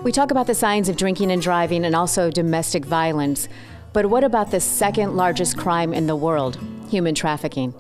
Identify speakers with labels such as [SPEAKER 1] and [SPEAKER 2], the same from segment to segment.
[SPEAKER 1] We talk about the signs of drinking and driving and also domestic violence, but what about the second largest crime in the world, human trafficking?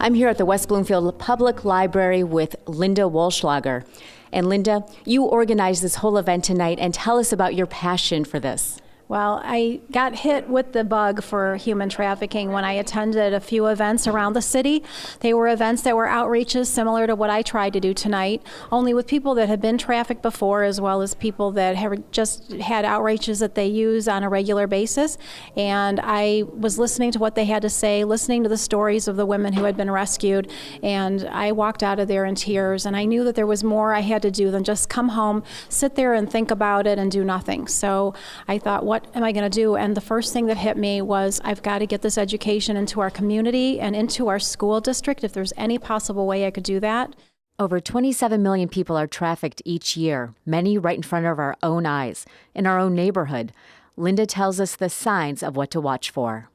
[SPEAKER 1] I'm here at the West Bloomfield Public Library with Linda Wolschlager. And Linda, you organized this whole event tonight, and tell us about your passion for this.
[SPEAKER 2] Well, I got hit with the bug for human trafficking when I attended a few events around the city. They were events that were outreaches similar to what I tried to do tonight, only with people that had been trafficked before, as well as people that have just had outreaches that they use on a regular basis. And I was listening to what they had to say, listening to the stories of the women who had been rescued, and I walked out of there in tears. And I knew that there was more I had to do than just come home, sit there and think about it and do nothing. So I thought, what am I going to do? And the first thing that hit me was, I've got to get this education into our community and into our school district if there's any possible way I could do that.
[SPEAKER 1] Over 27 million people are trafficked each year, many right in front of our own eyes, in our own neighborhood. Linda tells us the signs of what to watch for.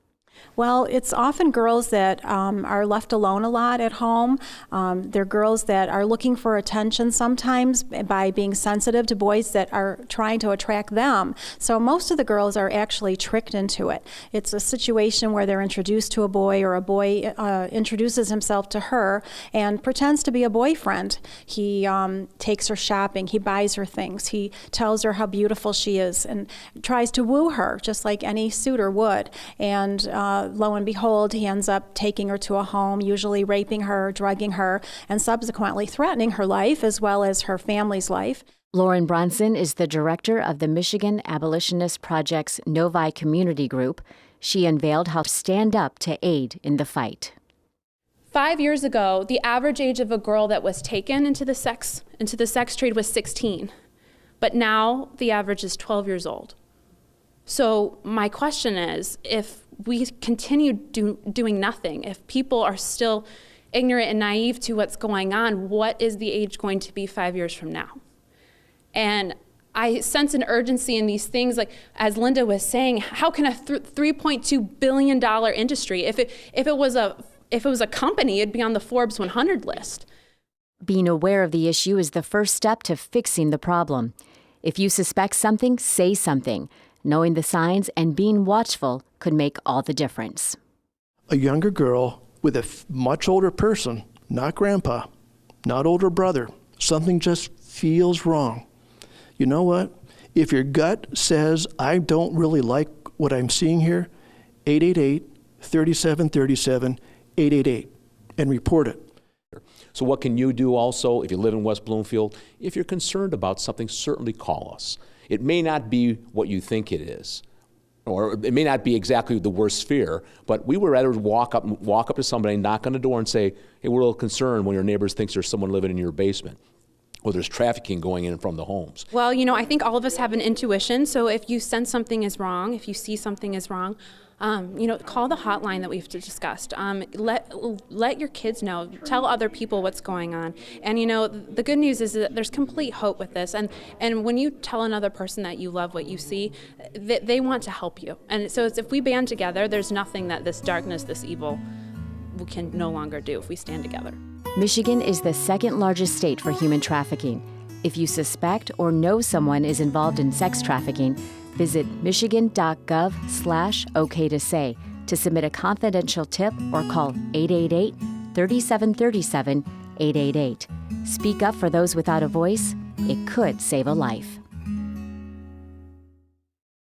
[SPEAKER 2] Well, it's often girls that are left alone a lot at home. They're girls that are looking for attention sometimes by being sensitive to boys that are trying to attract them. So most of the girls are actually tricked into it. It's a situation where they're introduced to a boy, or a boy introduces himself to her and pretends to be a boyfriend. He takes her shopping, he buys her things, he tells her how beautiful she is and tries to woo her just like any suitor would. And lo and behold, he ends up taking her to a home, usually raping her, drugging her, and subsequently threatening her life as well as her family's life.
[SPEAKER 1] Lauren Bronson is the director of the Michigan Abolitionist Project's Novi Community Group. She unveiled how to stand up to aid in the fight.
[SPEAKER 3] 5 years ago, the average age of a girl that was taken into the sex trade was 16. But now the average is 12 years old. So my question is, if we continue doing nothing, if people are still ignorant and naive to what's going on, what is the age going to be 5 years from now? And I sense an urgency in these things, like as Linda was saying, how can a $3.2 billion industry, if it was a company, it'd be on the Forbes 100 list.
[SPEAKER 1] Being aware of the issue is the first step to fixing the problem. If you suspect something, say something. Knowing the signs and being watchful could make all the difference.
[SPEAKER 4] A younger girl with a much older person, not grandpa, not older brother, something just feels wrong. You know what? If your gut says, I don't really like what I'm seeing here, 888-3737, 888, and report it.
[SPEAKER 5] So what can you do also if you live in West Bloomfield? If you're concerned about something, certainly call us. It may not be what you think it is, or it may not be exactly the worst fear, but we would rather walk up to somebody, knock on the door and say, hey, we're a little concerned when your neighbors think there's someone living in your basement, or there's trafficking going in from the homes.
[SPEAKER 3] Well, you know, I think all of us have an intuition, so if you sense something is wrong, if you see something is wrong, you know, call the hotline that we've discussed. Let your kids know. Tell other people what's going on. And you know, the good news is that there's complete hope with this. And when you tell another person that you love what you see, they want to help you. And so if we band together, there's nothing that this darkness, this evil, we can no longer do if we stand together.
[SPEAKER 1] Michigan is the second largest state for human trafficking. If you suspect or know someone is involved in sex trafficking, visit michigan.gov/OK2say to submit a confidential tip or call 888-3737, 888. Speak up for those without a voice. It could save a life.